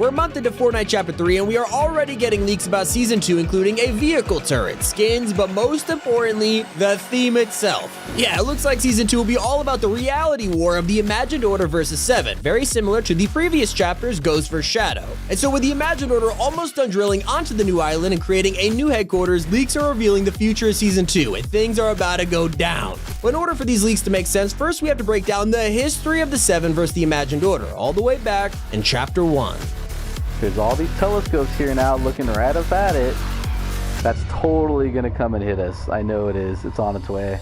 We're a month into Fortnite Chapter 3 and we are already getting leaks about Season 2, including a vehicle turret, skins, but most importantly, the theme itself. Yeah, it looks like Season 2 will be all about the reality war of the Imagined Order versus 7, very similar to the previous chapters Ghost vs. Shadow. And so with the Imagined Order almost done drilling onto the new island and creating a new headquarters, leaks are revealing the future of Season 2, and things are about to go down. But in order for these leaks to make sense, first we have to break down the history of the 7 versus the Imagined Order, all the way back in Chapter 1. There's all these telescopes here now looking right up at it. That's totally gonna come and hit us. I know it is. It's on its way.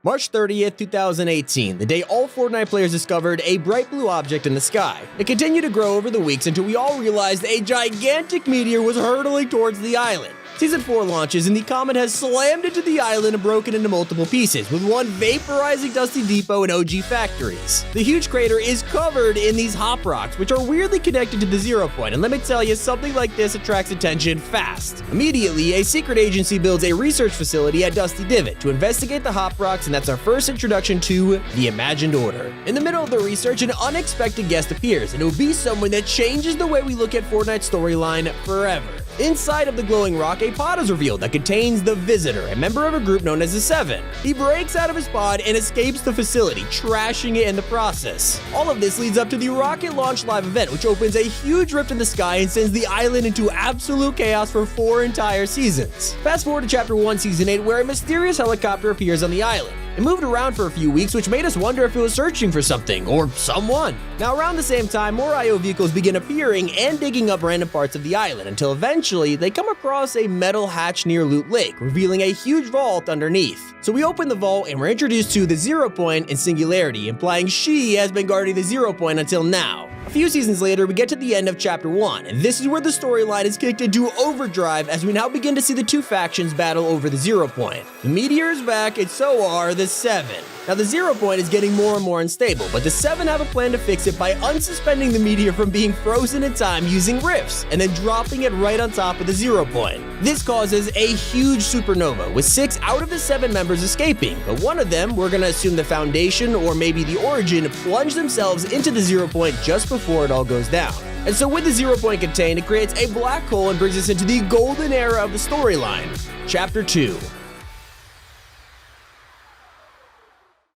March 30th, 2018, the day all Fortnite players discovered a bright blue object in the sky. It continued to grow over the weeks until we all realized a gigantic meteor was hurtling towards the island. Season 4 launches and the comet has slammed into the island and broken into multiple pieces, with one vaporizing Dusty Depot and OG factories. The huge crater is covered in these hop rocks, which are weirdly connected to the 0 point, and let me tell you, something like this attracts attention fast. Immediately, a secret agency builds a research facility at Dusty Divot to investigate the hop rocks, and that's our first introduction to the Imagined Order. In the middle of the research, an unexpected guest appears, and it will be someone that changes the way we look at Fortnite's storyline forever. Inside of the glowing rock, a pod is revealed that contains the Visitor, a member of a group known as the 7. He breaks out of his pod and escapes the facility, trashing it in the process. All of this leads up to the Rocket Launch Live event, which opens a huge rift in the sky and sends the island into absolute chaos for 4 entire seasons. Fast forward to Chapter 1, Season 8, where a mysterious helicopter appears on the island. It moved around for a few weeks, which made us wonder if it was searching for something or someone. Now, around the same time, more IO vehicles begin appearing and digging up random parts of the island until eventually they come across a metal hatch near Loot Lake, revealing a huge vault underneath. So we open the vault and we're introduced to the 0 point and Singularity, implying she has been guarding the 0 point until now. A few seasons later, we get to the end of Chapter 1, and this is where the storyline is kicked into overdrive as we now begin to see the two factions battle over the 0 point. The meteor is back, and so are the 7. Now, the 0 point is getting more and more unstable, but the 7 have a plan to fix it by unsuspending the meteor from being frozen in time using rifts, and then dropping it right on top of the 0 point. This causes a huge supernova, with 6 out of the 7 members escaping, but one of them, we're gonna assume the Foundation or maybe the Origin, plunge themselves into the 0 point just before it all goes down. And so with the 0 point contained, it creates a black hole and brings us into the golden era of the storyline, Chapter 2.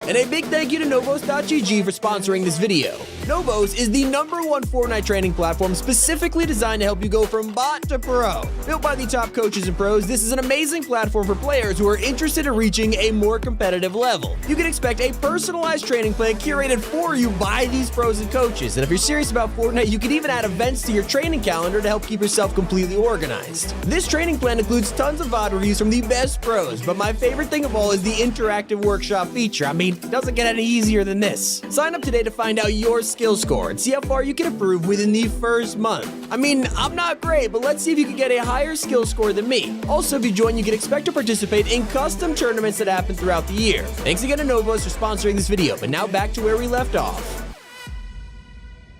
And a big thank you to Novos.gg for sponsoring this video. Novos is the #1 Fortnite training platform specifically designed to help you go from bot to pro. Built by the top coaches and pros, this is an amazing platform for players who are interested in reaching a more competitive level. You can expect a personalized training plan curated for you by these pros and coaches. And if you're serious about Fortnite, you can even add events to your training calendar to help keep yourself completely organized. This training plan includes tons of VOD reviews from the best pros, but my favorite thing of all is the interactive workshop feature. I mean, it doesn't get any easier than this. Sign up today to find out your skill score and see how far you can improve within the first month. I mean, I'm not great, but let's see if you can get a higher skill score than me. Also, if you join, you can expect to participate in custom tournaments that happen throughout the year. Thanks again to Novos for sponsoring this video, but now back to where we left off.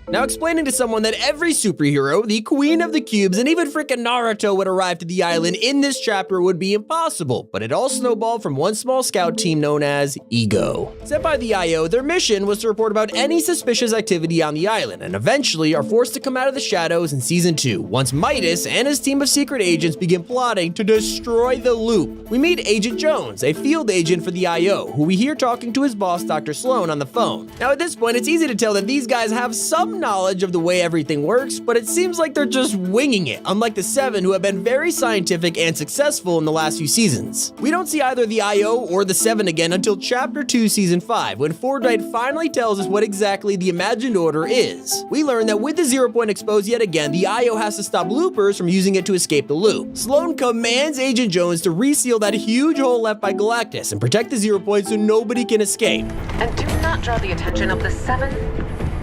Now, explaining to someone that every superhero, the Queen of the Cubes, and even frickin' Naruto would arrive to the island in this chapter would be impossible, but it all snowballed from one small scout team known as Ego. Sent by the IO, their mission was to report about any suspicious activity on the island, and eventually are forced to come out of the shadows in Season 2, once Midas and his team of secret agents begin plotting to destroy the loop. We meet Agent Jones, a field agent for the IO, who we hear talking to his boss, Dr. Sloan, on the phone. Now, at this point, it's easy to tell that these guys have some knowledge of the way everything works, but it seems like they're just winging it, unlike the 7 who have been very scientific and successful in the last few seasons. We don't see either the IO or the 7 again until Chapter 2, Season 5, when Fortnite finally tells us what exactly the Imagined Order is. We learn that with the 0 point exposed yet again, the IO has to stop loopers from using it to escape the loop. Sloan commands Agent Jones to reseal that huge hole left by Galactus and protect the 0 point so nobody can escape. And do not draw the attention of the 7,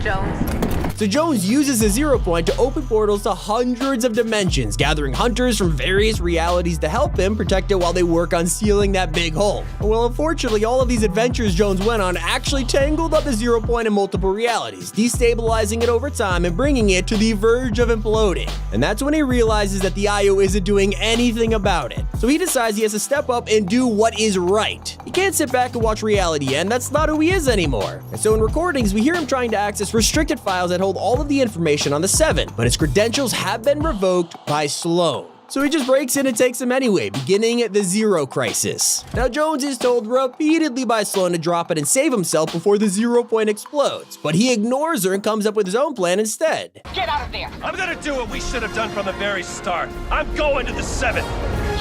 Jones. So Jones uses the 0 point to open portals to hundreds of dimensions, gathering hunters from various realities to help him protect it while they work on sealing that big hole. Well, unfortunately, all of these adventures Jones went on actually tangled up the 0 point in multiple realities, destabilizing it over time and bringing it to the verge of imploding. And that's when he realizes that the IO isn't doing anything about it. So he decides he has to step up and do what is right. He can't sit back and watch reality end, that's not who he is anymore. And so in recordings, we hear him trying to access restricted files that hold controlled all of the information on the 7, but his credentials have been revoked by Sloan. So he just breaks in and takes him anyway, beginning the Zero Crisis. Now Jones is told repeatedly by Sloan to drop it and save himself before the 0 point explodes, but he ignores her and comes up with his own plan instead. Get out of there! I'm gonna do what we should have done from the very start. I'm going to the 7.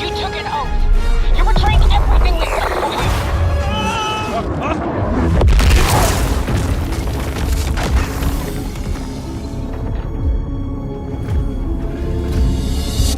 You took an oath! You're betraying everything we've done for you!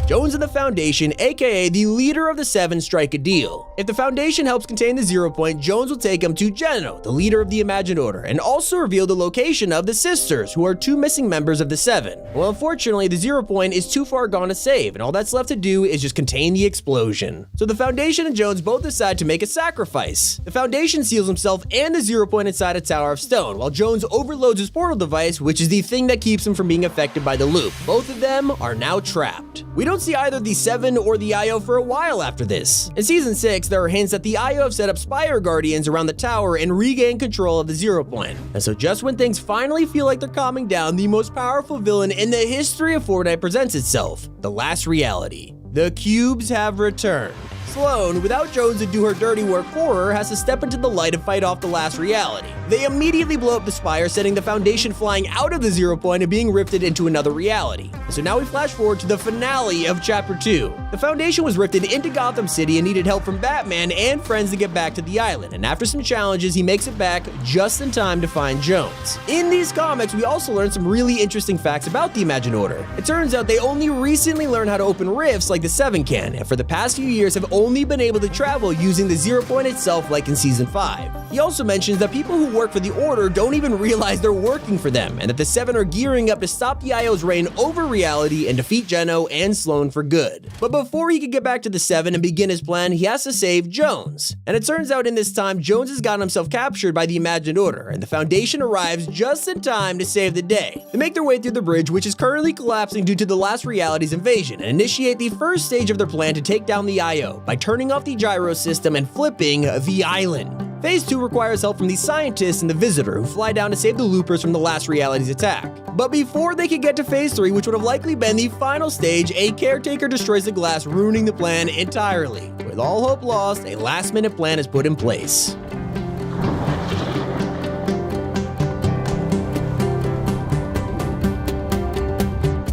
Jones and the Foundation, aka the leader of the 7, strike a deal. If the Foundation helps contain the 0 point, Jones will take him to Geno, the leader of the Imagined Order, and also reveal the location of the Sisters, who are 2 missing members of the 7. Well, unfortunately, the 0 point is too far gone to save, and all that's left to do is just contain the explosion. So the Foundation and Jones both decide to make a sacrifice. The Foundation seals himself and the 0 point inside a Tower of Stone, while Jones overloads his portal device, which is the thing that keeps him from being affected by the loop. Both of them are now trapped. We don't see either the 7 or the IO for a while after this. In Season 6, there are hints that the IO have set up Spire Guardians around the tower and regain control of the 0 point. And so just when things finally feel like they're calming down, the most powerful villain in the history of Fortnite presents itself, the last reality. The cubes have returned. Sloan, without Jones to do her dirty work for her, has to step into the light and fight off the last reality. They immediately blow up the Spire, sending the Foundation flying out of the 0 point and being rifted into another reality. So now we flash forward to the finale of Chapter 2. The Foundation was rifted into Gotham City and needed help from Batman and friends to get back to the island, and after some challenges, he makes it back just in time to find Jones. In these comics, we also learn some really interesting facts about the Imagined Order. It turns out they only recently learned how to open rifts like the 7 can, and for the past few years have only been able to travel using the 0 point itself like in Season 5. He also mentions that people who work for the Order don't even realize they're working for them, and that the 7 are gearing up to stop the IO's reign over reality and defeat Geno and Sloan for good. But before he can get back to the 7 and begin his plan, he has to save Jones. And it turns out in this time, Jones has gotten himself captured by the Imagined Order, and the Foundation arrives just in time to save the day. They make their way through the bridge, which is currently collapsing due to the last reality's invasion, and initiate the first stage of their plan to take down the IO by turning off the gyro system and flipping the island. Phase 2 requires help from the Scientist and the Visitor, who fly down to save the loopers from the last reality's attack. But before they can get to Phase 3, which would have likely been the final stage, a caretaker destroys the glass, ruining the plan entirely. With all hope lost, a last-minute plan is put in place.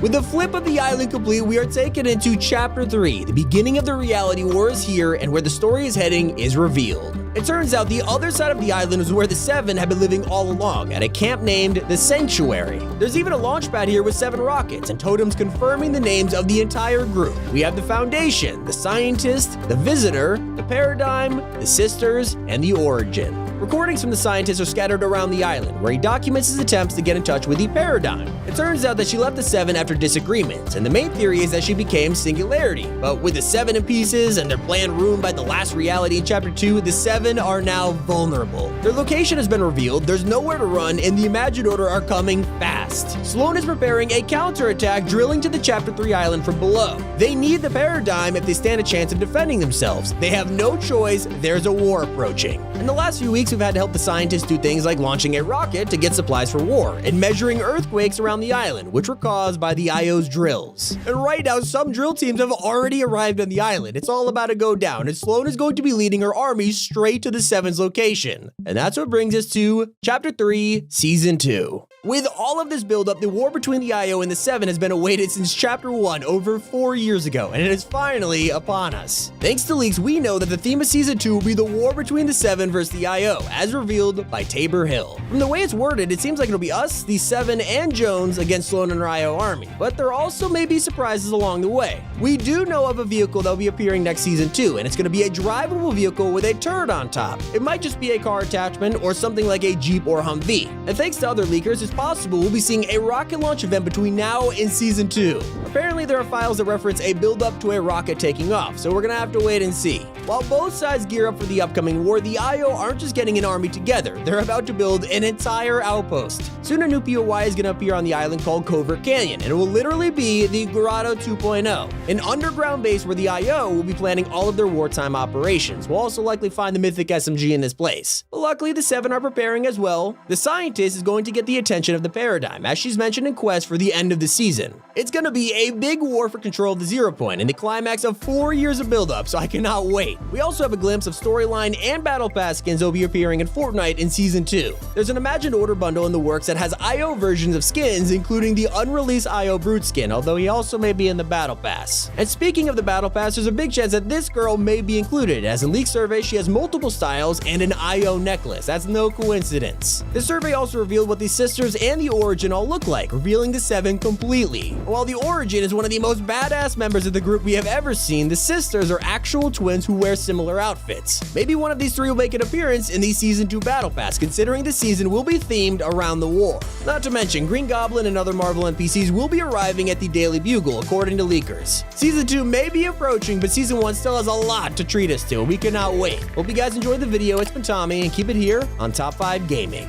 With the flip of the island complete, we are taken into Chapter 3. The beginning of the reality war is here, and where the story is heading is revealed. It turns out the other side of the island is where the 7 have been living all along, at a camp named the Sanctuary. There's even a launch pad here with 7 rockets and totems confirming the names of the entire group. We have the Foundation, the Scientist, the Visitor, the Paradigm, the Sisters, and the Origin. Recordings from the Scientist are scattered around the island, where he documents his attempts to get in touch with the Paradigm. It turns out that she left the 7 after disagreements, and the main theory is that she became Singularity. But with the 7 in pieces and their plan ruined by the last reality in Chapter 2, the 7 are now vulnerable. Their location has been revealed, there's nowhere to run, and the Imagined Order are coming fast. Sloan is preparing a counterattack, drilling to the Chapter 3 island from below. They need the Paradigm if they stand a chance of defending themselves. They have no choice, there's a war approaching. In the last few weeks, we've had to help the Scientists do things like launching a rocket to get supplies for war, and measuring earthquakes around the island, which were caused by the IO's drills. And right now, some drill teams have already arrived on the island. It's all about to go down, and Sloan is going to be leading her army straight to the 7's location. And that's what brings us to Chapter 3, Season 2. With all of this buildup, the war between the IO and the 7 has been awaited since Chapter 1 over 4 years ago, and it is finally upon us. Thanks to leaks, we know that the theme of Season 2 will be the war between the 7 versus the IO, as revealed by Tabor Hill. From the way it's worded, it seems like it'll be us, the 7, and Jones against Sloan and her IO army, but there also may be surprises along the way. We do know of a vehicle that will be appearing next Season 2, and it's going to be a drivable vehicle with a turret on top. It might just be a car attachment or something like a Jeep or Humvee. And thanks to other leakers, it's possible we'll be seeing a rocket launch event between now and Season 2. Apparently there are files that reference a build-up to a rocket taking off, so we're gonna have to wait and see. While both sides gear up for the upcoming war, the IO aren't just getting an army together, they're about to build an entire outpost. Soon a new POI is gonna appear on the island called Covert Canyon, and it will literally be the Grotto 2.0, an underground base where the IO will be planning all of their wartime operations. We'll also likely find the mythic SMG in this place. But luckily the 7 are preparing as well. The Scientist is going to get the attention extension of the paradigm, as she's mentioned in Quest for the end of the season. It's gonna be a big war for control of the Zero Point and the climax of 4 years of build-up, so I cannot wait. We also have a glimpse of storyline and Battle Pass skins that will be appearing in Fortnite in Season 2. There's an Imagined Order bundle in the works that has IO versions of skins, including the unreleased IO Brute skin, although he also may be in the Battle Pass. And speaking of the Battle Pass, there's a big chance that this girl may be included, as in leaked surveys she has multiple styles and an IO necklace. That's no coincidence. The survey also revealed what the sisters and the Origin all look like, revealing the 7 completely. While the Origin is one of the most badass members of the group we have ever seen, the sisters are actual twins who wear similar outfits. Maybe one of these 3 will make an appearance in the Season 2 Battle Pass, considering the season will be themed around the war. Not to mention, Green Goblin and other Marvel NPCs will be arriving at the Daily Bugle, according to leakers. Season 2 may be approaching, but Season 1 still has a lot to treat us to, and we cannot wait. Hope you guys enjoyed the video. It's been Tommy, and keep it here on Top 5 Gaming.